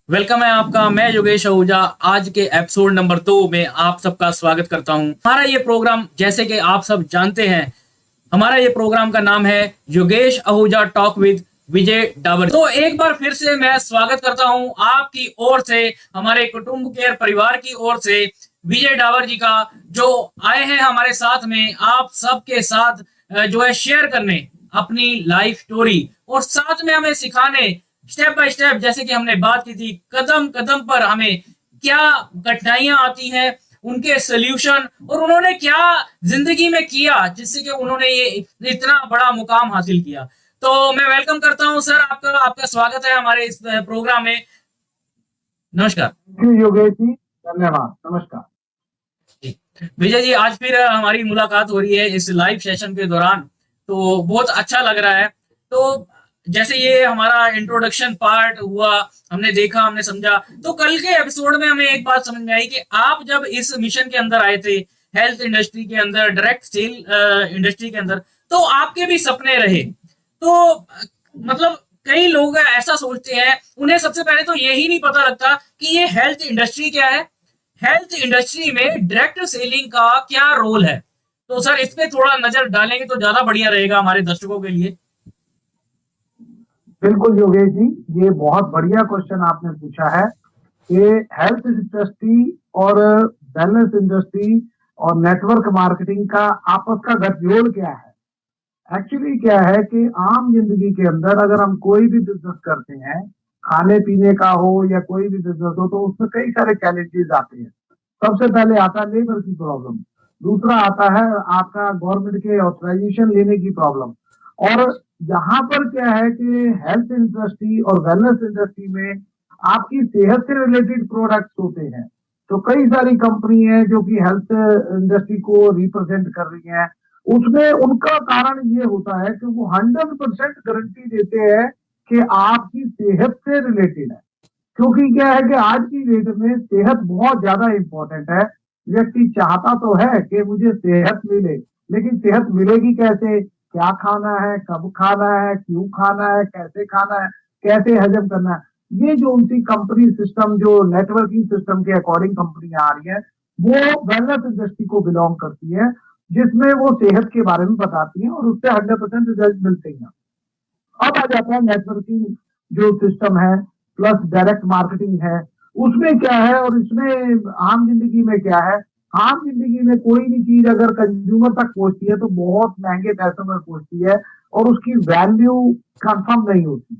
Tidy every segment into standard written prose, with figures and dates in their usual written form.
Welcome है आपका। मैं योगेश आहूजा आज के एपिसोड नंबर 2 में आप सबका स्वागत करता हूं। हमारा ये प्रोग्राम, जैसे कि आप सब जानते हैं, हमारा ये प्रोग्राम का नाम है योगेश आहूजा टॉक विद विजय डावर। तो एक बार फिर से मैं स्वागत करता हूं आपकी ओर से, हमारे कुटुंब केयर परिवार की ओर से, विजय डावर जी का, जो आए हैं हमारे साथ में आप सबके साथ जो है शेयर करने अपनी लाइफ स्टोरी, और साथ में हमें सिखाने स्टेप बाय स्टेप, जैसे कि हमने बात की थी, कदम कदम पर हमें क्या कठिनाइयां आती हैं, उनके सोल्यूशन, और उन्होंने क्या जिंदगी में किया जिससे कि उन्होंने ये इतना बड़ा मुकाम हासिल किया। तो मैं वेलकम करता हूं सर, आपका आपका स्वागत है हमारे इस प्रोग्राम में। नमस्कार जी योगेश जी, धन्यवाद। नमस्कार विजय जी, आज फिर हमारी मुलाकात हो रही है इस लाइव सेशन के दौरान, तो बहुत अच्छा लग रहा है। तो जैसे ये हमारा इंट्रोडक्शन पार्ट हुआ, हमने देखा, हमने समझा, तो कल के एपिसोड में हमें एक बात समझ में आई कि आप जब इस मिशन के अंदर आए थे, हेल्थ इंडस्ट्री के अंदर, डायरेक्ट सेल इंडस्ट्री के अंदर, तो आपके भी सपने रहे। तो मतलब कई लोग ऐसा सोचते हैं, उन्हें सबसे पहले तो यही नहीं पता लगता कि ये हेल्थ इंडस्ट्री क्या है, हेल्थ इंडस्ट्री में डायरेक्ट सेलिंग का क्या रोल है। तो सर, इस पे थोड़ा नजर डालेंगे तो ज्यादा बढ़िया रहेगा हमारे दर्शकों के लिए। बिल्कुल योगेश जी, ये बहुत बढ़िया क्वेश्चन आपने पूछा है कि हेल्थ इंडस्ट्री और वेलनेस इंडस्ट्री और नेटवर्क मार्केटिंग का आपस का गठजोड़ क्या है। एक्चुअली क्या है कि आम जिंदगी के अंदर अगर हम कोई भी बिजनेस करते हैं, खाने पीने का हो या कोई भी बिजनेस हो, तो उसमें कई सारे चैलेंजेस आते हैं। सबसे पहले आता है लेबर की प्रॉब्लम, दूसरा आता है आपका गवर्नमेंट के ऑथराइजेशन लेने की प्रॉब्लम, और यहाँ पर क्या है कि हेल्थ इंडस्ट्री और वेलनेस इंडस्ट्री में आपकी सेहत से रिलेटेड प्रोडक्ट्स होते हैं। तो कई सारी कंपनी है जो कि हेल्थ इंडस्ट्री को रिप्रेजेंट कर रही हैं। उसमें उनका कारण ये होता है कि वो 100% गारंटी देते हैं कि आपकी सेहत से रिलेटेड है। क्योंकि क्या है कि आज की डेट में सेहत बहुत ज्यादा इंपॉर्टेंट है। व्यक्ति चाहता तो है कि मुझे सेहत मिले, लेकिन सेहत मिलेगी कैसे, क्या खाना है, कब खाना है, क्यों खाना है, कैसे हजम करना है। ये जो उनकी कंपनी सिस्टम, जो नेटवर्किंग सिस्टम के अकॉर्डिंग कंपनी आ रही है, वो वेलनेस इंडस्ट्री को बिलोंग करती है, जिसमें वो सेहत के बारे में बताती है और उससे 100% रिजल्ट मिलते हैं। अब आ जाता है नेटवर्किंग जो सिस्टम है प्लस डायरेक्ट मार्केटिंग है। उसमें क्या है और इसमें आम जिंदगी में क्या है। आम जिंदगी में कोई भी चीज अगर कंज्यूमर तक पहुंचती है तो बहुत महंगे पैसों में पहुंचती है और उसकी वैल्यू कंफर्म नहीं होती।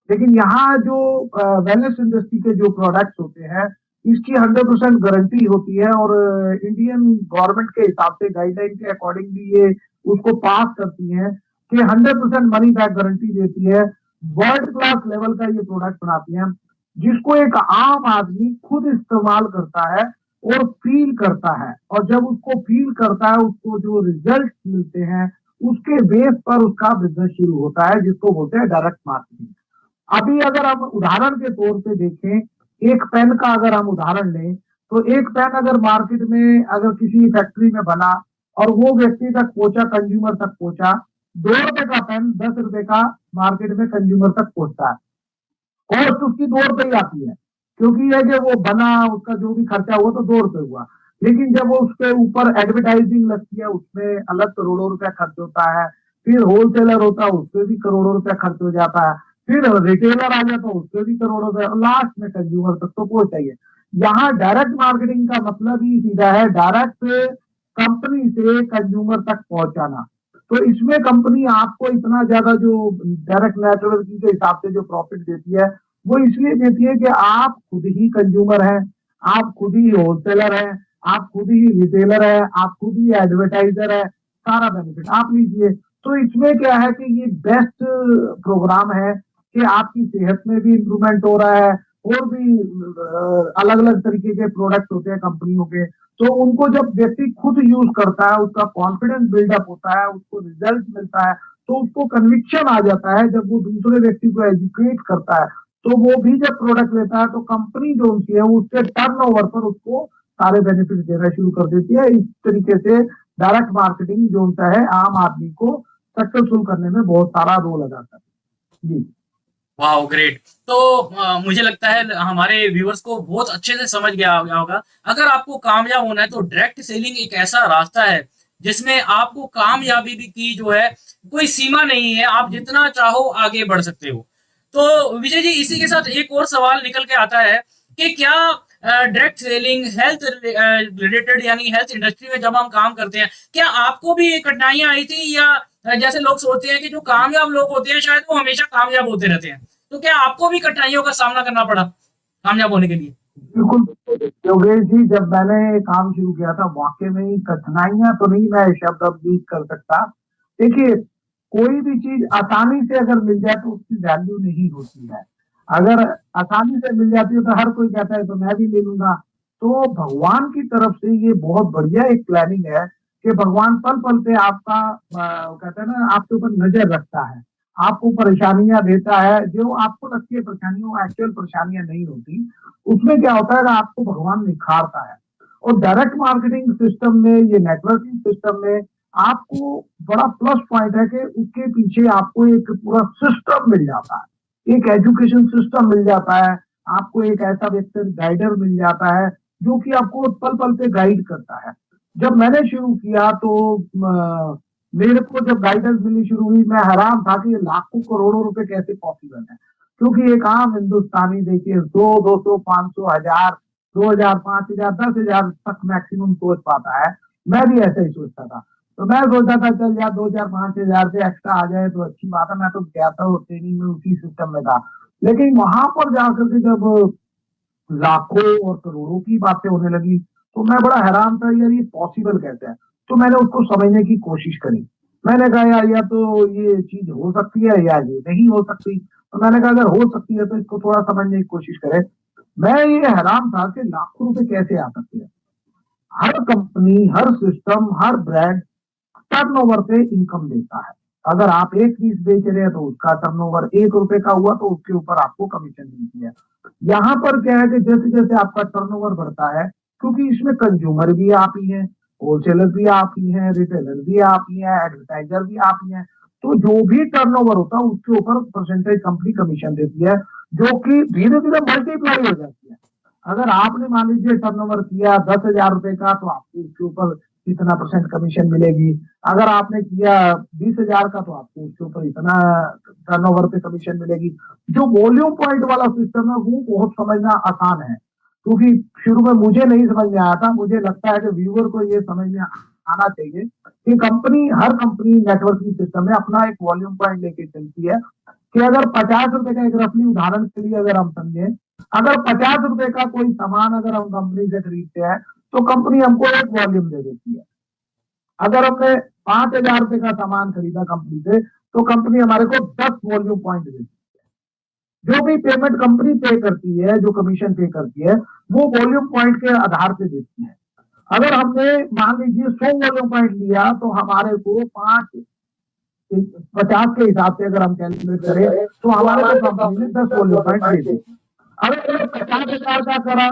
लेकिन यहाँ जो वेलनेस इंडस्ट्री के जो प्रोडक्ट्स होते हैं, इसकी 100% गारंटी होती है और इंडियन गवर्नमेंट के हिसाब से गाइडलाइन के अकॉर्डिंग भी ये उसको पास करती है कि 100% मनी बैक गारंटी देती है। वर्ल्ड क्लास लेवल का ये प्रोडक्ट बनाती है, जिसको एक आम आदमी खुद इस्तेमाल करता है और फील करता है, और जब उसको फील करता है, उसको जो रिजल्ट मिलते हैं, उसके बेस पर उसका बिजनेस शुरू होता है, जिसको बोलते हैं डायरेक्ट मार्केटिंग। अभी अगर हम उदाहरण के तौर पे देखें, एक पेन का अगर हम उदाहरण लें, तो एक पेन अगर मार्केट में अगर किसी फैक्ट्री में बना और वो व्यक्ति तक पहुंचा, कंज्यूमर तक पहुंचा, 2 रुपए का पेन 10 रुपए का मार्केट में कंज्यूमर तक पहुंचता है। कॉस्ट उसकी 2 रुपए ही आती है, क्योंकि ये कि वो बना, उसका जो भी खर्चा हुआ तो 2 रुपए हुआ। लेकिन जब वो उसके ऊपर एडवर्टाइजिंग लगती है, उसमें अलग करोड़ों रुपया खर्च होता है। फिर होलसेलर होता है, उसपे भी करोड़ों रुपया खर्च हो जाता है। फिर रिटेलर आ जाता है, उसपे भी करोड़ों रुपया, लास्ट में कंज्यूमर तक तो पहुंच जाइए। यहाँ डायरेक्ट मार्केटिंग का मतलब ही सीधा है, डायरेक्ट कंपनी से कंज्यूमर तक पहुंचाना। तो इसमें कंपनी आपको इतना ज्यादा जो डायरेक्ट नेटवर्किंग के हिसाब से जो प्रॉफिट देती है, वो इसलिए देती है कि आप खुद ही कंज्यूमर हैं, आप खुद ही होलसेलर हैं, आप खुद ही रिटेलर है, आप खुद ही एडवर्टाइजर है, सारा बेनिफिट आप लीजिए। तो इसमें क्या है कि ये बेस्ट प्रोग्राम है कि आपकी सेहत में भी इंप्रूवमेंट हो रहा है, और भी अलग अलग तरीके के प्रोडक्ट होते हैं कंपनियों के। तो उनको जब व्यक्ति खुद यूज करता है, उसका कॉन्फिडेंस बिल्डअप होता है, उसको रिजल्ट मिलता है, तो उसको कन्विक्शन आ जाता है। जब वो दूसरे व्यक्ति को एजुकेट करता है, तो वो भी जब प्रोडक्ट लेता है, तो कंपनी जो उनकी है उसके टर्नओवर पर उसको सारे बेनिफिट देना शुरू कर देती है। इस तरीके से डायरेक्ट मार्केटिंग जो होता है, आम आदमी को सक्सेसफुल करने में बहुत सारा रोल अदा करता है। जी वाह ग्रेट। तो मुझे लगता है हमारे व्यूअर्स को बहुत अच्छे से समझ गया होगा। अगर आपको कामयाब होना है तो डायरेक्ट सेलिंग एक ऐसा रास्ता है जिसमें आपको कामयाबी भी की जो है कोई सीमा नहीं है, आप जितना चाहो आगे बढ़ सकते हो। तो विजय जी, इसी के साथ एक और सवाल निकल के आता है कि क्या डायरेक्ट सेलिंग हेल्थ रिलेटेड यानी हेल्थ इंडस्ट्री में जब हम काम करते हैं, क्या आपको भी ये कठिनाइयां आई थी, या जैसे लोग सोचते हैं कि जो कामयाब लोग होते हैं शायद वो हमेशा कामयाब होते रहते हैं, तो क्या आपको भी कठिनाइयों का सामना करना पड़ा कामयाब होने के लिए? बिल्कुल योगेश जी, जब मैंने काम शुरू किया था वाकई में ही कठिनाइयां तो नहीं मैं शब्द अब यूज कर सकता। देखिए, कोई भी चीज आसानी से अगर मिल जाए तो उसकी वैल्यू नहीं होती है। अगर आसानी से मिल जाती है तो हर कोई कहता है तो मैं भी ले लूंगा। तो भगवान की तरफ से ये बहुत बढ़िया एक प्लानिंग है कि भगवान पल पल पे आपका कहते हैं ना आपके ऊपर नजर रखता है, आपको परेशानियां देता है। जो आपको लगती है परेशानियां वो एक्चुअल परेशानियां नहीं होती। उसमें क्या होता है कि आपको भगवान निखारता है। और डायरेक्ट मार्केटिंग सिस्टम में, ये नेटवर्किंग सिस्टम में आपको बड़ा प्लस पॉइंट है कि उसके पीछे आपको एक पूरा सिस्टम मिल जाता है, एक एजुकेशन सिस्टम मिल जाता है, आपको एक ऐसा व्यक्ति गाइडर मिल जाता है जो कि आपको पल पल पे गाइड करता है। जब मैंने शुरू किया तो मेरे को जब गाइडेंस मिलनी शुरू हुई मैं हैरान था कि ये लाखों करोड़ों रुपए कैसे पॉसिबल है। क्योंकि एक आम हिंदुस्तानी देखिए 200, 500, 1000, 2000, 5000, 10,000 तक मैक्सिमम सोच पाता है। मैं भी ऐसे ही सोचता था। तो मैं सोचता था चल यार 2000, 5000 से एक्स्ट्रा आ जाए तो अच्छी बात है। मैं तो गया था ट्रेनिंग में उसी सिस्टम में था। लेकिन वहां पर जाकर के जब लाखों और करोड़ों की बातें होने लगी तो मैं बड़ा हैरान था, यार ये पॉसिबल कैसे है। तो मैंने उसको समझने की कोशिश करी। मैंने कहा यार या तो ये चीज हो सकती है या ये नहीं हो सकती। तो मैंने कहा अगर हो सकती है तो इसको थोड़ा समझने की कोशिश करें। मैं ये हैरान था कि लाखों रुपए कैसे आ सकते हैं। हर कंपनी, हर सिस्टम, हर ब्रांड टर्नओवर पे इनकम देता है। अगर आप एक पीस बेच रहे हैं तो उसका टर्नओवर 1 रुपए का हुआ तो उसके ऊपर आपको कमीशन मिलती है। यहाँ पर क्या है कि जैसे जैसे आपका टर्नओवर बढ़ता है, क्योंकि इसमें कंज्यूमर भी आप ही हैं, होलसेलर भी आप ही हैं, रिटेलर भी आप ही हैं, एडवर्टाइजर भी आप ही हैं। तो जो भी टर्नओवर होता है उसके ऊपर परसेंटेज कंपनी कमीशन देती है, जो कि धीरे धीरे मल्टीप्लाई हो जाती है। अगर आपने मान लीजिए टर्नओवर किया 10,000 रुपए का तो आपको उसके ऊपर इतना परसेंट कमीशन मिलेगी। अगर आपने किया 20,000 का तो आपको उसके ऊपर इतना टर्नओवर पे कमीशन मिलेगी। जो वॉल्यूम पॉइंट वाला सिस्टम है वो बहुत समझना आसान है, क्योंकि शुरू में मुझे नहीं समझ में आया था। मुझे लगता है कि व्यूअर को ये समझ में आना चाहिए कि हर कंपनी नेटवर्किंग सिस्टम में अपना एक वॉल्यूम पॉइंट लेके चलती है। कि अगर 50 रुपए का, एक रफली उदाहरण के लिए अगर हम समझे, अगर 50 रुपए का कोई सामान अगर हम कंपनी से खरीदते हैं तो कंपनी हमको एक वॉल्यूम दे देती है। अगर हमने 5,000 रुपए का सामान खरीदा कंपनी से तो कंपनी हमारे को 10 वॉल्यूम पॉइंट देती है। जो भी पेमेंट कंपनी पे करती है, जो कमीशन पे करती है, वो वॉल्यूम पॉइंट के आधार पे देती है। अगर हमने मान लीजिए 100 वॉल्यूम पॉइंट लिया तो हमारे को 50 के हिसाब से अगर हम कैलकुलेट करें तो हमारे को कंपनी ने 10 वॉल्यूम पॉइंट दे दी। अगर 50,000 का करा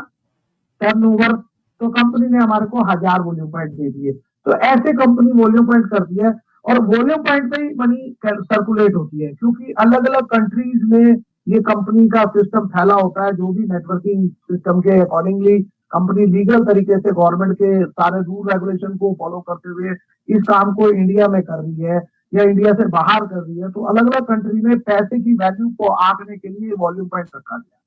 टर्नओवर तो कंपनी ने हमारे को 1000 वॉल्यूम पॉइंट दे दिए। तो ऐसे कंपनी वॉल्यूम पॉइंट करती है और वॉल्यूम पॉइंट पे ही मनी सर्कुलेट होती है, क्योंकि अलग अलग कंट्रीज में ये कंपनी का सिस्टम फैला होता है। जो भी नेटवर्किंग सिस्टम के अकॉर्डिंगली कंपनी लीगल तरीके से गवर्नमेंट के सारे रूल रेगुलेशन को फॉलो करते हुए इस काम को इंडिया में कर रही है या इंडिया से बाहर कर रही है। तो अलग अलग कंट्री में पैसे की वैल्यू को आंकने के लिए वॉल्यूम पॉइंट रखा गया।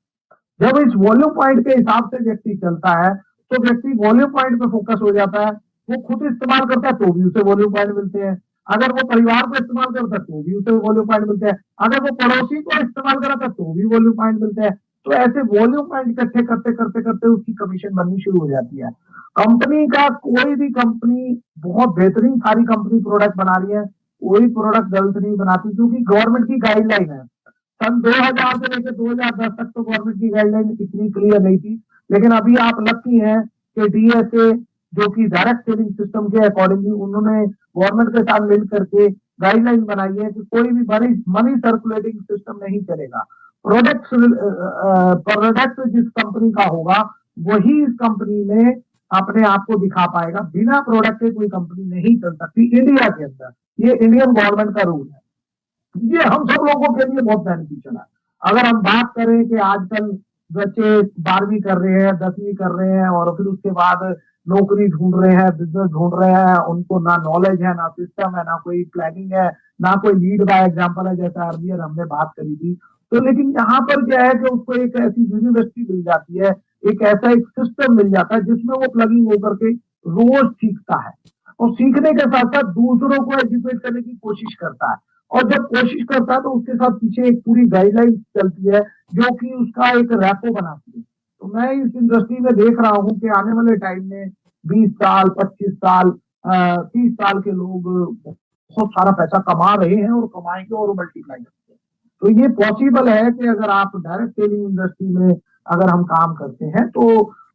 जब इस वॉल्यूम पॉइंट के हिसाब से व्यक्ति चलता है तो व्यक्ति वॉल्यूम पॉइंट पे फोकस हो जाता है। वो खुद इस्तेमाल करता है तो भी उसे वॉल्यूम पॉइंट मिलते हैं। अगर वो परिवार को इस्तेमाल करता है तो भी उसे वॉल्यूम पॉइंट मिलते हैं। अगर वो पड़ोसी को इस्तेमाल कराता है तो भी वॉल्यूम पॉइंट मिलते हैं। तो ऐसे वॉल्यूम पॉइंट इकट्ठे करते करते करते उसकी कमीशन बननी शुरू हो जाती है। कंपनी का कोई भी कंपनी बहुत बेहतरीन सारी कंपनी प्रोडक्ट बना रही है, कोई प्रोडक्ट गलत नहीं बनाती, क्योंकि गवर्नमेंट की गाइडलाइन है। सन 2000 से लेकर 2010 तक तो गवर्नमेंट की गाइडलाइन इतनी क्लियर नहीं थी। लेकिन अभी आप लकी हैं कि डीएसए जो कि डायरेक्ट सेलिंग सिस्टम के अकॉर्डिंगली उन्होंने गवर्नमेंट के साथ मिल करके गाइडलाइन बनाई है कि कोई भी मनी सर्कुलेटिंग सिस्टम नहीं चलेगा। प्रोडक्ट जिस कंपनी का होगा वही इस कंपनी में अपने आप को दिखा पाएगा। बिना प्रोडक्ट के कोई कंपनी नहीं चल सकती इंडिया के अंदर। ये इंडियन गवर्नमेंट का रूल है। ये हम सब लोगों के लिए बहुत बेनिफिशियल है। अगर हम बात करें कि आजकल बच्चे 12वीं कर रहे हैं, 10वीं कर रहे हैं और फिर उसके बाद नौकरी ढूंढ रहे हैं, बिजनेस ढूंढ रहे हैं, उनको ना नॉलेज है, ना सिस्टम है, ना कोई प्लानिंग है, ना कोई लीड बाय एग्जांपल है, जैसा अर्लियर हमने बात करी थी। तो लेकिन यहाँ पर क्या है कि उसको एक ऐसी यूनिवर्सिटी मिल जाती है, एक ऐसा एक सिस्टम मिल जाता है जिसमें वो प्लगिंग होकर के रोज सीखता है और सीखने के साथ साथ दूसरों को एजुकेट करने की कोशिश करता है। और जब कोशिश करता है तो उसके साथ पीछे एक पूरी गाइडलाइन चलती है जो कि उसका एक रैपो बनाती है। तो मैं इस इंडस्ट्री में देख रहा हूँ कि आने वाले टाइम में 20 साल, 25 साल, 30 साल के लोग बहुत सारा पैसा कमा रहे हैं और कमाएंगे और मल्टीप्लाई करेंगे। तो ये पॉसिबल है कि अगर आप डायरेक्ट सेलिंग इंडस्ट्री में अगर हम काम करते हैं तो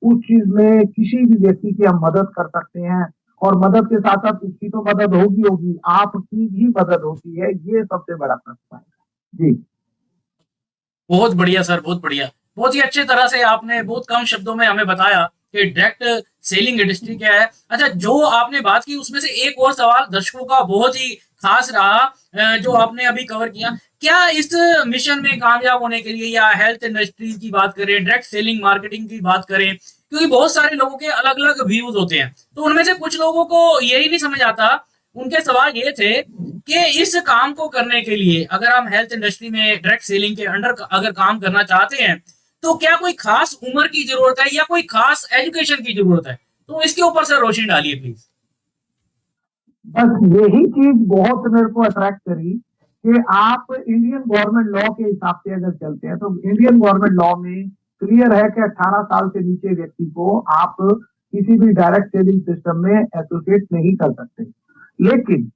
उस चीज में किसी भी व्यक्ति की हम मदद कर सकते हैं और मदद के साथ साथ उसकी तो मदद होगी, आपकी भी मदद होती है, ये सबसे बड़ा प्लस पॉइंट है। जी। बहुत बढ़िया सर, बहुत बढ़िया। बहुत ही अच्छे तरह से आपने बहुत कम शब्दों में हमें बताया कि डायरेक्ट सेलिंग इंडस्ट्री क्या है। अच्छा, जो आपने बात की उसमें से एक और सवाल दर्शकों का बहुत ही खास रहा, जो आपने अभी कवर किया। क्या इस मिशन में कामयाब होने के लिए या हेल्थ इंडस्ट्री की बात करें, डायरेक्ट सेलिंग मार्केटिंग की बात करें, क्योंकि बहुत सारे लोगों के अलग अलग व्यूज होते हैं, तो उनमें से कुछ लोगों को यही नहीं समझ आता। उनके सवाल ये थे कि इस काम को करने के लिए अगर हम हेल्थ इंडस्ट्री में डायरेक्ट सेलिंग के अंडर अगर काम करना चाहते हैं तो क्या कोई खास उम्र की जरूरत है या कोई खास एजुकेशन की जरूरत है? तो इसके ऊपर सर रोशनी डालिए प्लीज। बस यही चीज बहुत मेरे को अट्रैक्ट करी कि आप इंडियन गवर्नमेंट लॉ के हिसाब से अगर चलते हैं तो इंडियन गवर्नमेंट लॉ में क्लियर है कि 18 साल से नीचे व्यक्ति को आप किसी भी डायरेक्ट सेलिंग सिस्टम में एसोसिएट नहीं कर सकते। लेकिन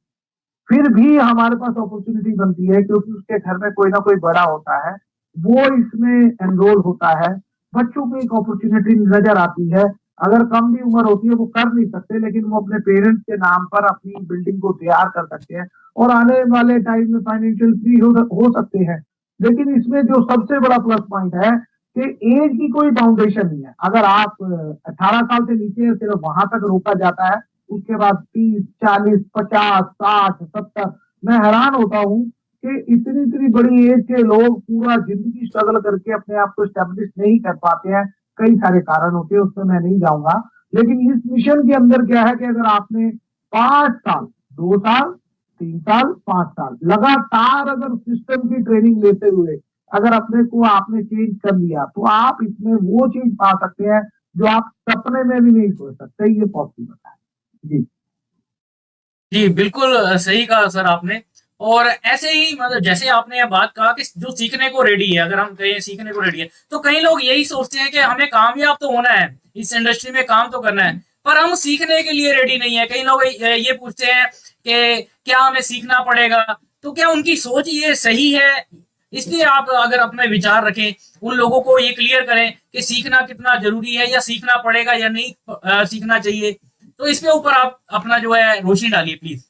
फिर भी हमारे पास अपॉर्चुनिटी बनती है क्योंकि उसके घर में कोई ना कोई बड़ा होता है, वो इसमें एनरोल होता है, बच्चों को एक अपॉर्चुनिटी नजर आती है। अगर कम भी उम्र होती है वो कर नहीं सकते लेकिन वो अपने पेरेंट्स के नाम पर अपनी बिल्डिंग को तैयार कर सकते हैं और आने वाले टाइम में फाइनेंशियल फ्री हो सकते हैं। लेकिन इसमें जो सबसे बड़ा प्लस पॉइंट है कि एज की कोई फाउंडेशन नहीं है। अगर आप 18 साल से नीचे सिर्फ वहां तक रोका जाता है, उसके बाद 30, 40, 50, 60, 70, मैं हैरान होता हूँ कि इतनी इतनी बड़ी एज के लोग पूरा जिंदगी स्ट्रगल करके अपने आप को स्टेब्लिश नहीं कर पाते हैं। कई सारे कारण होते हैं, उसमें मैं नहीं जाऊंगा। लेकिन इस मिशन के अंदर क्या है कि अगर आपने 5 साल, 2 साल, 3 साल, 5 साल लगातार अगर सिस्टम की ट्रेनिंग लेते हुए अगर अपने को आपने चेंज कर लिया तो आप इसमें वो चीज पा सकते हैं जो आप सपने में भी नहीं सोच सकते। ये पॉसिबल है। जी। जी बिल्कुल सही कहा सर आपने। और ऐसे ही मतलब जैसे आपने यह बात कहा कि जो सीखने को रेडी है, अगर हम कहें सीखने को रेडी है, तो कई लोग यही सोचते हैं कि हमें कामयाब तो होना है, इस इंडस्ट्री में काम तो करना है, पर हम सीखने के लिए रेडी नहीं है। कई लोग ये पूछते हैं कि क्या हमें सीखना पड़ेगा? तो क्या उनकी सोच ये सही है? इसलिए आप अगर अपने विचार रखें, उन लोगों को ये क्लियर करें कि सीखना कितना जरूरी है या सीखना पड़ेगा या नहीं सीखना चाहिए। तो इसके ऊपर आप अपना जो है रोशनी डालिए प्लीज।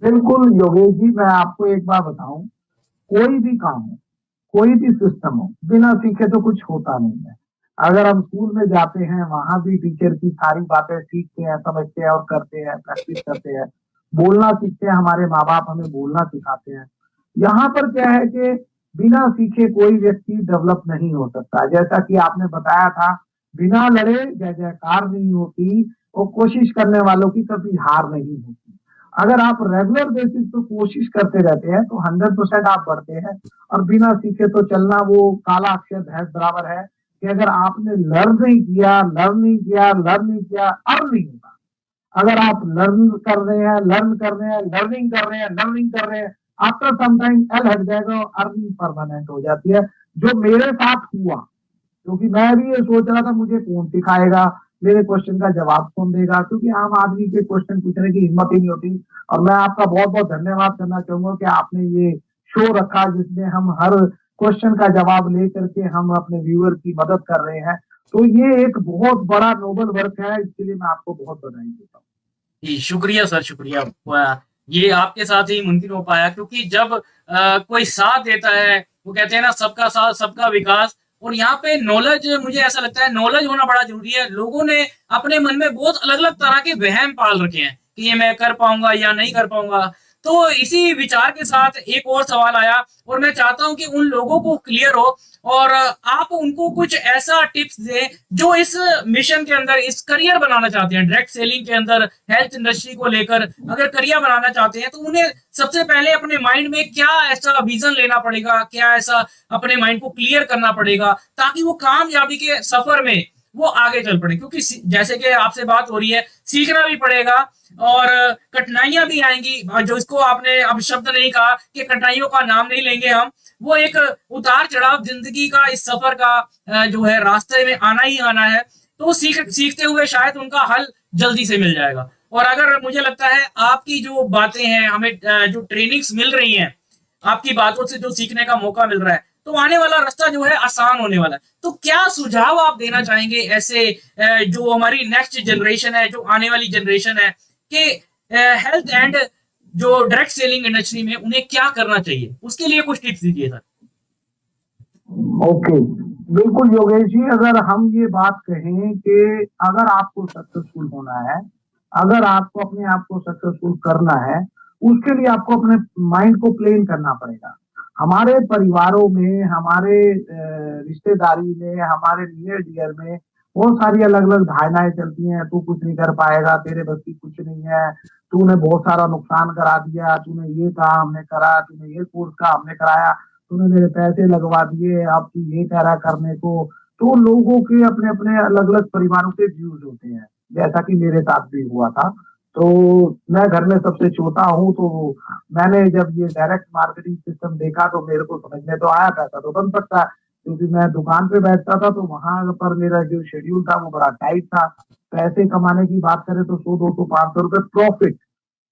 बिल्कुल योगेश जी, मैं आपको एक बात बताऊं, कोई भी काम हो, कोई भी सिस्टम हो, बिना सीखे तो कुछ होता नहीं है। अगर हम स्कूल में जाते हैं वहां भी टीचर की सारी बातें सीखते हैं, समझते हैं और करते हैं, प्रैक्टिस करते हैं। बोलना सीखते हैं, हमारे माँ बाप हमें बोलना सिखाते हैं। यहाँ पर क्या है कि बिना सीखे कोई व्यक्ति डेवलप नहीं हो सकता। जैसा कि आपने बताया था, बिना लड़े जय जयकार नहीं होती और कोशिश करने वालों की कभी हार नहीं होती। अगर आप रेगुलर बेसिस पे कोशिश करते रहते हैं तो 100% आप बढ़ते हैं। और बिना सीखे तो चलना वो काला अक्षर भैंस बराबर है कि अगर आपने लर्न नहीं किया, अर्न नहीं होगा। अगर आप लर्न कर रहे हैं, लर्निंग कर रहे हैं, लर्निंग कर रहे हैं, आफ्टर सम टाइम एल हट जाएगा और अर्निंग परमानेंट हो जाती है, जो मेरे साथ हुआ। क्योंकि मैं भी ये सोच रहा था मुझे कौन सिखाएगा, मेरे क्वेश्चन का जवाब कौन देगा, क्योंकि आम आदमी के क्वेश्चन पूछने की हिम्मत ही नहीं होती। और मैं आपका बहुत बहुत धन्यवाद करना चाहूंगा कि आपने ये शो रखा जिसमें हम हर क्वेश्चन का जवाब लेकर के हम अपने व्यूअर की मदद कर रहे हैं। तो ये एक बहुत बड़ा नोबल वर्क है, इसके लिए मैं आपको बहुत बधाई देता हूँ। जी शुक्रिया सर, शुक्रिया। ये आपके साथ ही मुमकिन हो पाया, क्योंकि जब कोई साथ देता है, वो कहते हैं ना सबका साथ सबका विकास। और यहाँ पे नॉलेज, मुझे ऐसा लगता है नॉलेज होना बड़ा जरूरी है। लोगों ने अपने मन में बहुत अलग अलग तरह के वहम पाल रखे हैं कि ये मैं कर पाऊंगा या नहीं कर पाऊंगा। तो इसी विचार के साथ एक और सवाल आया और मैं चाहता हूं कि उन लोगों को क्लियर हो और आप उनको कुछ ऐसा टिप्स दें जो इस मिशन के अंदर इस करियर बनाना चाहते हैं डायरेक्ट सेलिंग के अंदर हेल्थ इंडस्ट्री को लेकर अगर करियर बनाना चाहते हैं तो उन्हें सबसे पहले अपने माइंड में क्या ऐसा विजन लेना पड़ेगा, क्या ऐसा अपने माइंड को क्लियर करना पड़ेगा ताकि वो कामयाबी के सफर में वो आगे चल पड़े। क्योंकि जैसे कि आपसे बात हो रही है, सीखना भी पड़ेगा और कठिनाइयां भी आएंगी। जो इसको आपने अब शब्द नहीं कहा कि कठिनाइयों का नाम नहीं लेंगे हम, वो एक उतार चढ़ाव जिंदगी का इस सफर का जो है रास्ते में आना ही आना है। तो सीखते हुए शायद उनका हल जल्दी से मिल जाएगा। और अगर मुझे लगता है आपकी जो बातें हैं, हमें जो ट्रेनिंग्स मिल रही हैं, आपकी बातों से जो सीखने का मौका मिल रहा है, तो आने वाला रास्ता जो है आसान होने वाला है। तो क्या सुझाव आप देना चाहेंगे ऐसे जो हमारी नेक्स्ट जनरेशन है, जो आने वाली जनरेशन है, कि हेल्थ एंड जो डायरेक्ट सेलिंग इंडस्ट्री में उन्हें क्या करना चाहिए, उसके लिए कुछ टिप्स दीजिए सर। ओके, बिल्कुल योगेश जी, अगर हम ये बात कहें कि अगर आपको सक्सेसफुल होना है, अगर आपको अपने आप को सक्सेसफुल करना है, उसके लिए आपको अपने माइंड को प्लेन करना पड़ेगा। हमारे परिवारों में, हमारे रिश्तेदारी में, हमारे नियर डियर में बहुत सारी अलग अलग धारणाएं चलती हैं। तू कुछ नहीं कर पाएगा, तेरे बस की कुछ नहीं है, तूने बहुत सारा नुकसान करा दिया, तूने ये कहा हमने करा, तूने ये कोर्स का हमने कराया, तूने मेरे पैसे लगवा दिए, अब तू ये कह रहा करने को। तो लोगों के अपने अपने अलग अलग परिवारों के व्यूज होते हैं, जैसा कि मेरे साथ भी हुआ था। तो मैं घर में सबसे छोटा हूँ, तो मैंने जब ये डायरेक्ट मार्केटिंग सिस्टम देखा तो मेरे को समझ में तो आया पैसा तो बन सकता है, क्योंकि मैं दुकान पे बैठता था तो वहां पर मेरा जो शेड्यूल था वो बड़ा टाइट था। पैसे कमाने की बात करें तो 100, 200, 500 रुपए प्रॉफिट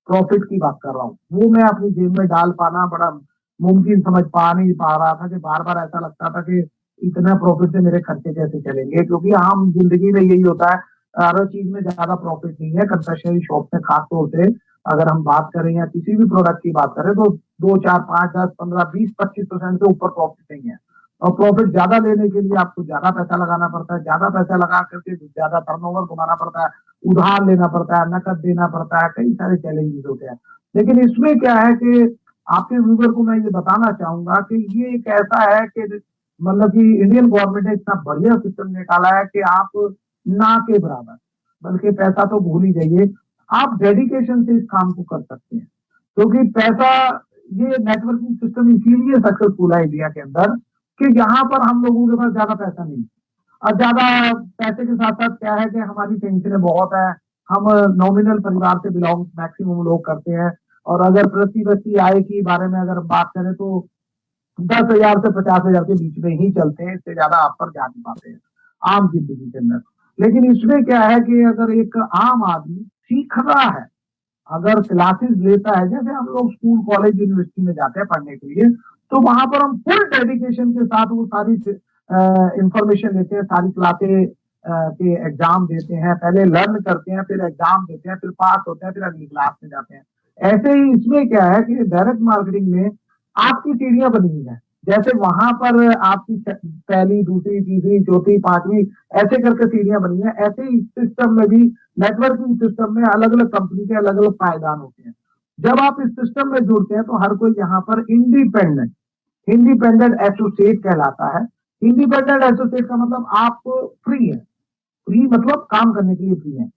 प्रॉफिट की बात कर रहा हूँ, वो मैं अपनी जेब में डाल पाना बड़ा मुमकिन समझ पा नहीं पा रहा था। कि बार बार ऐसा लगता था कि इतना प्रॉफिट से मेरे खर्चे कैसे चलेंगे, क्योंकि आम जिंदगी में यही होता है, हर चीज में ज्यादा प्रॉफिट नहीं है। कंफेक्शनरी शॉप में खासतौर से अगर हम बात करें या किसी भी प्रोडक्ट की बात करें तो 2, 4, 5, 10, 15, 20, 25% से ऊपर प्रॉफिट नहीं है। और प्रॉफिट ज्यादा लेने के लिए आपको ज्यादा पैसा लगाना पड़ता है, ज्यादा पैसा लगा करके ज्यादा टर्नओवर घुमाना पड़ता है, उधार लेना पड़ता है, नकद देना पड़ता है, कई सारे चैलेंजेस होते हैं। लेकिन इसमें क्या है कि आपके व्यूवर को मैं ये बताना चाहूंगा कि ये एक ऐसा है कि मतलब कि इंडियन गवर्नमेंट ने इतना बढ़िया सिस्टम निकाला है कि आप ना के बराबर, बल्कि पैसा तो भूल ही जाइए, आप डेडिकेशन से इस काम को कर सकते हैं। क्योंकि पैसा, ये नेटवर्किंग सिस्टम इसीलिए सक्सेसफुल है इंडिया के अंदर कि यहाँ पर हम लोगों के पास ज्यादा पैसा नहीं, और ज्यादा पैसे के साथ साथ क्या है कि हमारी टेंशनें बहुत है। हम नॉमिनल परिवार से बिलोंग मैक्सिमम लोग करते हैं, और अगर प्रति आय की बारे में अगर बात करें तो 10,000 से 50,000 के बीच में ही चलते हैं, इससे ज्यादा आप पर जा नहीं पाते हैं आम जिंदगी के अंदर। लेकिन इसमें क्या है कि अगर एक आम आदमी सीख रहा है, अगर क्लासेस लेता है, जैसे हम लोग स्कूल कॉलेज यूनिवर्सिटी में जाते हैं पढ़ने के लिए, तो वहां पर हम फुल डेडिकेशन के साथ वो सारी इंफॉर्मेशन लेते हैं, सारी क्लासे के एग्जाम देते हैं, पहले लर्न करते हैं, फिर एग्जाम देते हैं, फिर पास होते हैं, फिर अगली क्लास में जाते हैं। ऐसे ही इसमें क्या है कि डायरेक्ट मार्केटिंग में आपकी सीढ़ियां बनी हुई है। जैसे वहां पर आपकी पहली, दूसरी, तीसरी, चौथी, पांचवी ऐसे करके सीढ़ियां बनी है, ऐसे ही सिस्टम में भी, नेटवर्किंग सिस्टम में अलग अलग कंपनी के अलग अलग पायदान होते हैं। जब आप इस सिस्टम में जुड़ते हैं तो हर कोई यहाँ पर इंडिपेंडेंट इंडिपेंडेंट एसोसिएट कहलाता है। इंडिपेंडेंट एसोसिएट का मतलब आप फ्री है, फ्री मतलब काम करने के लिए फ्री है,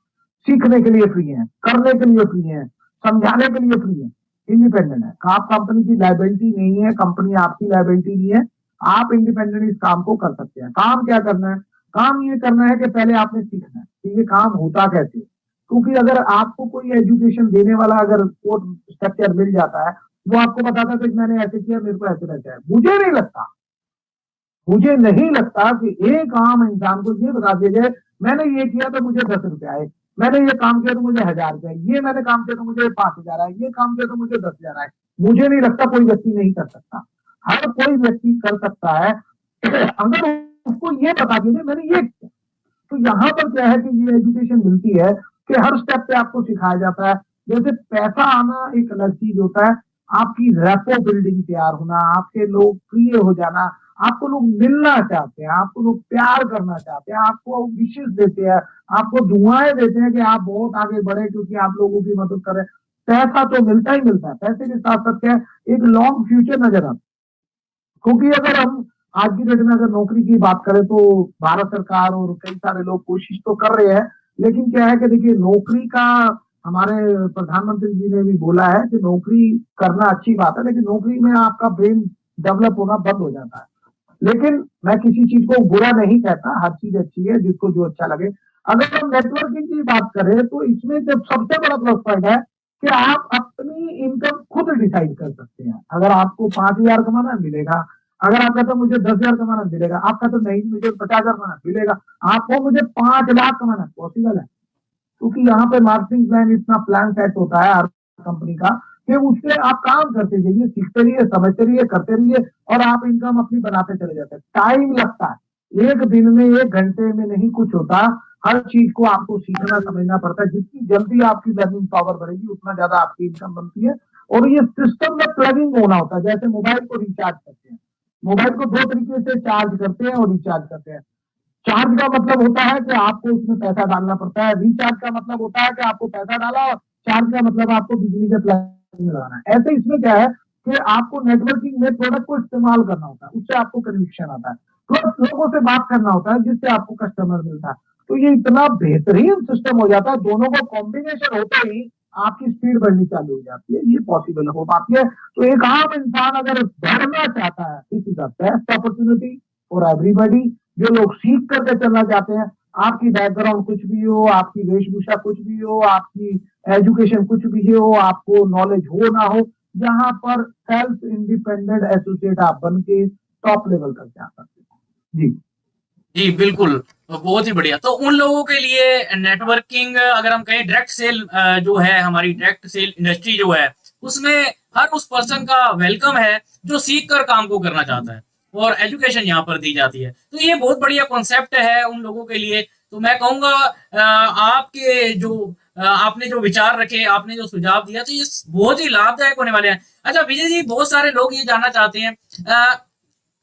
सीखने के लिए फ्री है, करने के लिए फ्री है, समझाने के लिए फ्री है। इंडिपेंडेंट है, आप कंपनी की लाइबिलिटी नहीं है, कंपनी आपकी लाइबिलिटी नहीं है, आप इंडिपेंडेंट इस काम को कर सकते हैं। काम क्या करना है? काम ये करना है कि पहले आपने सीखना है कि ये काम होता कैसे। क्योंकि अगर आपको कोई एजुकेशन देने वाला अगर कोर्स स्ट्रक्चर मिल जाता है, वो आपको बताता है कि मैंने ऐसे किया, मेरे को ऐसे रहता है, मुझे नहीं लगता कि एक आम इंसान को ये बता दिया जाए मैंने ये किया तो मुझे 10 रुपए आए, मैंने ये काम किया तो मुझे 1,000 रुपए, ये मैंने काम किया तो मुझे 5,000 आए, ये काम किया तो मुझे 10,000 आए। मुझे नहीं लगता कोई व्यक्ति नहीं कर सकता, हर कोई व्यक्ति कर सकता है अगर उसको ये बता दिया मैंने ये किया। तो यहाँ पर क्या है कि ये एजुकेशन मिलती है कि हर स्टेप पे आपको सिखाया जाता है। जैसे पैसा आना एक अलग चीज होता है, आपकी रेपो बिल्डिंग तैयार होना, आपके लोग प्रिय हो जाना, आपको लोग मिलना चाहते हैं, आपको लोग प्यार करना चाहते हैं, आपको विशेष देते हैं, आपको दुआएं देते हैं कि आप बहुत आगे बढ़े क्योंकि आप लोगों की मदद करें। पैसा तो मिलता ही मिलता है, पैसे के साथ साथ क्या है, एक लॉन्ग फ्यूचर नजर आता है। क्योंकि अगर हम आज की डेट में अगर नौकरी की बात करें तो भारत सरकार और कई सारे लोग कोशिश तो कर रहे हैं, लेकिन क्या है कि देखिए नौकरी का, हमारे प्रधानमंत्री जी ने भी बोला है कि नौकरी करना अच्छी बात है, लेकिन नौकरी में आपका ब्रेन डेवलप होना बंद हो जाता है। लेकिन मैं किसी चीज को बुरा नहीं कहता, हर चीज अच्छी है, जिसको जो अच्छा लगे। अगर हम नेटवर्किंग की बात करें तो इसमें जब सबसे बड़ा प्लस पॉइंट है कि आप अपनी इनकम खुद डिसाइड कर सकते हैं। अगर आपको 5,000 कमाना मिलेगा, अगर आप कहते हो मुझे 10,000 कमाना मिलेगा, आप कहते हो नहीं मुझे 50,000 कमाना मिलेगा, आपको मुझे 5 लाख कमाना पॉसिबल है। क्योंकि यहाँ पे मार्केटिंग प्लान, इतना प्लान सेट होता है हर कंपनी का कि उससे आप काम करते जाइए, सीखते रहिए, समझते रहिए, करते रहिए, और आप इनकम अपनी बनाते चले जाते हैं। टाइम लगता है, एक दिन में, एक घंटे में नहीं कुछ होता। हर चीज को आपको सीखना समझना पड़ता है। जितनी जल्दी आपकी लर्निंग पावर बढ़ेगी उतना ज्यादा आपकी इनकम बनती है। और ये सिस्टम में प्लगिंग होना होता है। जैसे मोबाइल को रिचार्ज करते हैं, मोबाइल को दो तरीके से चार्ज करते हैं और रिचार्ज करते हैं। चार्ज का मतलब होता है कि आपको उसमें पैसा डालना पड़ता है, रिचार्ज का मतलब होता है कि आपको पैसा डाला, और चार्ज का मतलब आपको बिजली के प्लान में लगाना है। ऐसे इसमें क्या है कि आपको नेटवर्किंग में प्रोडक्ट को इस्तेमाल करना होता है, उससे आपको कन्विक्शन आता है, प्लस लोगों से बात करना होता है जिससे आपको कस्टमर मिलता है। तो ये इतना बेहतरीन सिस्टम हो जाता है, दोनों का कॉम्बिनेशन होते ही आपकी स्पीड बढ़नी चालू हो जाती है। ये पॉसिबल हो पाती है। तो एक आम इंसान अगर बढ़ना चाहता है, it is the best opportunity for everybody. जो लोग सीख करके चलना चाहते हैं, आपकी बैकग्राउंड कुछ भी हो, आपकी वेशभूषा कुछ भी हो, आपकी एजुकेशन कुछ भी हो, आपको नॉलेज हो ना हो, यहाँ पर सेल्फ इंडिपेंडेंट एसोसिएट आप बन के टॉप लेवल तक जा सकते हैं। जी जी बिल्कुल, तो बहुत ही बढ़िया। तो उन लोगों के लिए नेटवर्किंग, अगर हम कहें डायरेक्ट सेल, जो है हमारी डायरेक्ट सेल इंडस्ट्री जो है, उसमें हर उस पर्सन का वेलकम है जो सीख कर काम को करना चाहता है, और एजुकेशन यहाँ पर दी जाती है। तो ये बहुत बढ़िया कॉन्सेप्ट है उन लोगों के लिए। तो मैं कहूँगा आपके जो आपने जो विचार रखे, आपने जो सुझाव दिया, तो ये बहुत ही लाभदायक होने वाले हैं। अच्छा विजय जी, बहुत सारे लोग ये जानना चाहते हैं,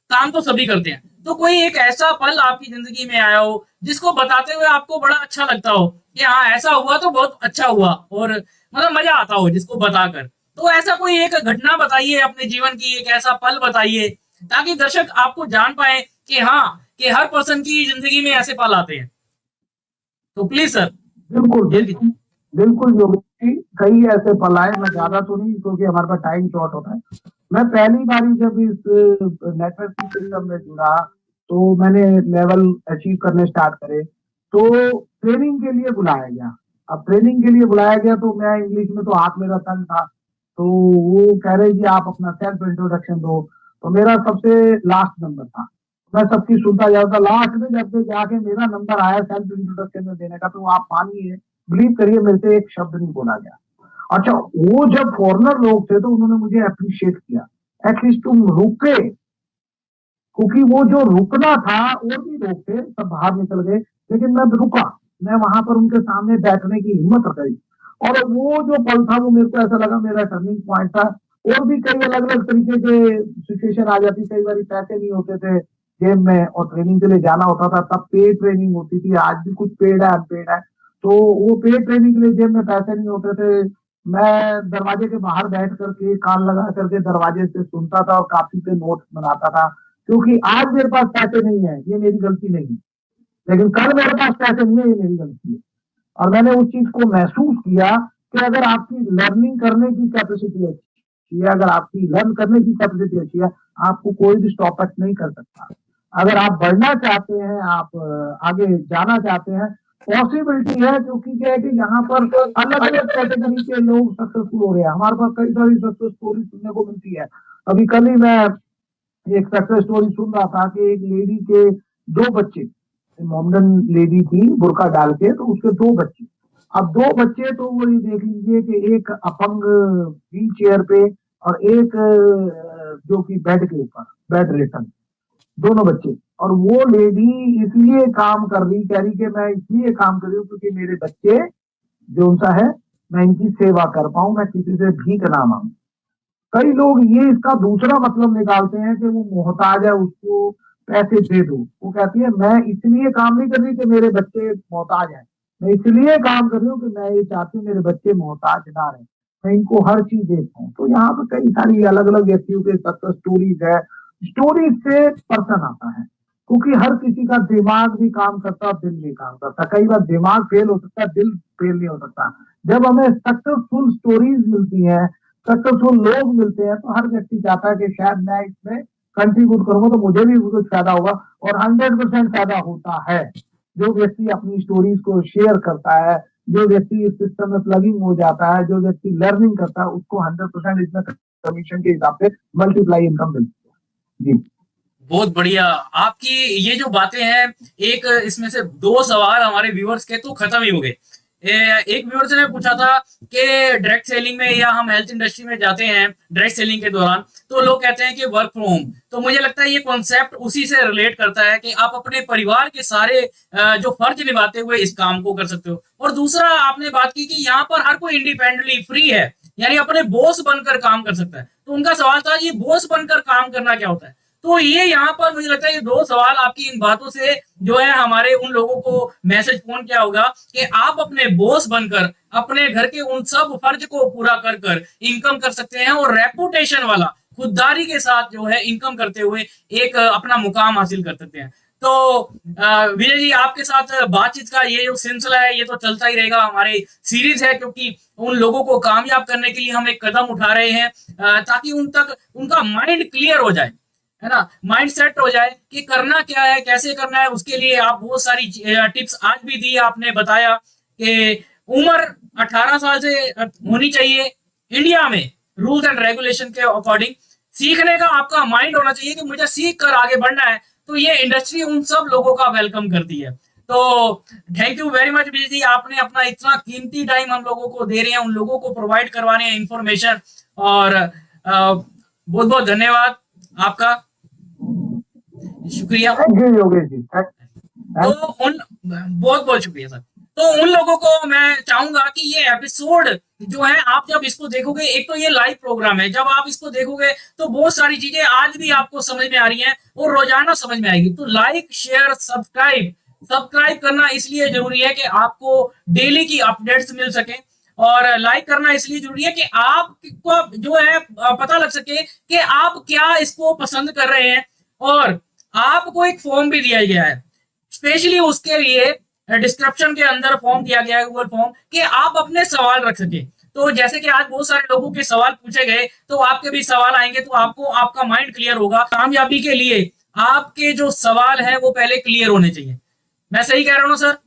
काम तो सभी करते हैं, तो कोई एक ऐसा पल आपकी जिंदगी में आया हो जिसको बताते हुए आपको बड़ा अच्छा लगता हो कि हाँ ऐसा हुआ तो बहुत अच्छा हुआ, और मतलब मजा आता हो जिसको बताकर। तो ऐसा कोई एक घटना बताइए, अपने जीवन की एक ऐसा पल बताइए, ताकि दर्शक आपको जान पाए कि हाँ, कि हर पर्सन की जिंदगी में ऐसे पल आते हैं। तो प्लीज सर बिल्कुल शेयर बिल्कुल कीजिए। बिल्कुल योगेश जी, कई ऐसे पल आए, मैं ज्यादा तो नहीं क्योंकि हमारे पास टाइम शॉर्ट होता है। मैं पहली बारी जब इस नेटवर्किंग सिस्टम में जुड़ा तो मैंने लेवल अचीव करने स्टार्ट करे, तो ट्रेनिंग के लिए बुलाया गया। अब ट्रेनिंग के लिए बुलाया गया तो मैं इंग्लिश में तो हाथ मेरा तंग था, तो वो कह रहे जी आप अपना सेल्फ इंट्रोडक्शन दो। तो मेरा सबसे लास्ट नंबर था, मैं सबकी सुनता जाता, लास्ट में जब से जाके मेरा नंबर आया सेल्फ इंट्रोडक्शन में देने का, तो आप मानिए, बिलीव करिए, मेरे से एक शब्द नहीं बोला गया। अच्छा, वो जब फॉरनर लोग थे तो उन्होंने मुझे अप्रिशिएट किया, एटलीस्ट तुम रुके। क्योंकि वो जो रुकना था, और भी लोग थे सब बाहर निकल गए, लेकिन मैं रुका, मैं वहां पर उनके सामने बैठने की हिम्मत करी। और वो जो पल था वो मेरे को ऐसा लगा मेरा टर्निंग पॉइंट था। और भी कई अलग अलग तरीके के सिचुएशन आ जाती, कई बार पैसे नहीं होते थे जेब में और ट्रेनिंग के लिए जाना होता था, तब पेड ट्रेनिंग होती थी, आज भी कुछ पेड है अनपेड है। तो वो पेड ट्रेनिंग के लिए जेब में पैसे नहीं होते थे, मैं दरवाजे के बाहर बैठ करके कान लगा करके दरवाजे से सुनता था और कापी पे नोट्स बनाता था। क्योंकि आज मेरे पास पैसे नहीं है, ये मेरी गलती नहीं है, लेकिन कल मेरे पास पैसे नहीं है, ये मेरी गलती है। और मैंने उस चीज को महसूस किया कि अगर आपकी लर्निंग करने की कैपेसिटी अच्छी है, अगर आपकी लर्न करने की कैपेसिटी अच्छी है, आपको कोई भी स्टॉप नहीं कर सकता। अगर आप बढ़ना चाहते हैं, आप आगे जाना चाहते हैं, पॉसिबिलिटी है। क्योंकि क्या है कि यहाँ पर अलग अलग कैटेगरी के लोग सक्सेसफुल हो रहे हैं। हमारे पास कई सारी सक्सेस स्टोरी सुनने को मिलती है। अभी कल ही मैं एक सक्सेस स्टोरी सुन रहा था कि एक लेडी के दो बच्चे, मोमडन लेडी थी बुरका डाल के, तो उसके दो बच्चे। अब दो बच्चे तो वो ये देख लीजिए कि एक अपंग व्हील चेयर पे और एक जो कि बेड के ऊपर, बेड रेटन, दोनों बच्चे। और वो लेडी इसलिए काम कर रही, कह रही कि मैं इसलिए काम कर रही हूँ क्योंकि मेरे बच्चे जो उनसा है, मैं इनकी सेवा कर पाऊं, मैं किसी से भीख ना मांगू। कई लोग ये इसका दूसरा मतलब निकालते हैं कि वो मोहताज है, उसको पैसे दे दो। वो कहती है मैं इसलिए काम नहीं कर रही कि मेरे बच्चे मोहताज हैं, मैं इसलिए काम कर रही हूँ कि मैं ये चाहती हूँ मेरे बच्चे मोहताज ना रहे। मैं इनको हर चीज देता हूँ। तो यहाँ पे कई सारी अलग अलग व्यक्तियों के सक्सेस स्टोरीज है। स्टोरीज से पर्सन आता है, क्योंकि हर किसी का दिमाग भी काम करता है, दिल भी काम करता है। कई बार दिमाग फेल हो सकता है, दिल फेल नहीं हो सकता। जब हमें सक्सेसफुल स्टोरीज मिलती हैं, सक्सेसफुल लोग मिलते हैं, तो हर व्यक्ति चाहता है कि शायद मैं इसमें कंट्रीब्यूट करूंगा तो मुझे भी कुछ फायदा होगा, और 100% फायदा होता है। जो व्यक्ति अपनी स्टोरीज को शेयर करता है, जो व्यक्ति इस सिस्टम में प्लगिंग हो जाता है, जो व्यक्ति लर्निंग करता है, उसको 100% इसमें कमीशन के हिसाब से मल्टीप्लाई इनकम मिलती है। जी बहुत बढ़िया। आपकी ये जो बातें हैं, एक इसमें से दो सवाल हमारे व्यूअर्स के तो खत्म ही हो गए। एक व्यूअर्स ने पूछा था कि डायरेक्ट सेलिंग में या हम हेल्थ इंडस्ट्री में जाते हैं डायरेक्ट सेलिंग के दौरान, तो लोग कहते हैं कि वर्क फ्रॉम होम। तो मुझे लगता है ये कॉन्सेप्ट उसी से रिलेट करता है कि आप अपने परिवार के सारे जो फर्ज निभाते हुए इस काम को कर सकते हो। और दूसरा आपने बात की कि यहाँ पर हर कोई इंडिपेंडेंटली फ्री है, यानी अपने बॉस बनकर काम कर सकता है। तो उनका सवाल था ये बॉस बनकर काम करना क्या होता है। तो ये यहाँ पर मुझे लगता है ये दो सवाल आपकी इन बातों से जो है हमारे उन लोगों को मैसेज फोन किया होगा कि आप अपने बॉस बनकर अपने घर के उन सब फर्ज को पूरा कर कर इनकम कर सकते हैं, और रेपुटेशन वाला खुददारी के साथ जो है इनकम करते हुए एक अपना मुकाम हासिल कर सकते हैं। तो विजय जी, आपके साथ बातचीत का ये जो सिलसिला है ये तो चलता ही रहेगा, हमारी सीरीज है, क्योंकि उन लोगों को कामयाब करने के लिए हम एक कदम उठा रहे हैं ताकि उन तक उनका माइंड क्लियर हो जाए, है ना, माइंड सेट हो जाए कि करना क्या है, कैसे करना है। उसके लिए आप बहुत सारी टिप्स आज भी दी, आपने बताया कि उम्र 18 साल से होनी चाहिए इंडिया में, रूल्स एंड रेगुलेशन के अकॉर्डिंग। सीखने का आपका माइंड होना चाहिए कि मुझे सीख कर आगे बढ़ना है, तो ये इंडस्ट्री उन सब लोगों का वेलकम करती है। तो thank you very much Vijay ji, आपने अपना इतना कीमती टाइम हम लोगों को दे रहे हैं, उन लोगों को प्रोवाइड करवाने हैं इंफॉर्मेशन, और बहुत बहुत धन्यवाद आपका, शुक्रिया। Thank you Yogesh ji. तो उन बहुत बहुत शुक्रिया सर। तो उन लोगों को मैं चाहूंगा कि ये एपिसोड जो है आप जब इसको देखोगे, एक तो ये लाइव प्रोग्राम है, जब आप इसको देखोगे तो बहुत सारी चीजें आज भी आपको समझ में आ रही हैं और रोजाना समझ में आएगी। तो लाइक शेयर सब्सक्राइब सब्सक्राइब करना इसलिए जरूरी है कि आपको डेली की अपडेट्स मिल सके, और लाइक करना इसलिए जरूरी है कि आपको जो है पता लग सके कि आप क्या इसको पसंद कर रहे हैं। और आपको एक फॉर्म भी दिया गया है स्पेशली उसके लिए, डिस्क्रिप्शन के अंदर फॉर्म दिया गया है गूगल फॉर्म, कि आप अपने सवाल रख सके। तो जैसे कि आज बहुत सारे लोगों के सवाल पूछे गए, तो आपके भी सवाल आएंगे, तो आपको आपका माइंड क्लियर होगा। कामयाबी के लिए आपके जो सवाल है वो पहले क्लियर होने चाहिए। मैं सही कह रहा हूँ सर?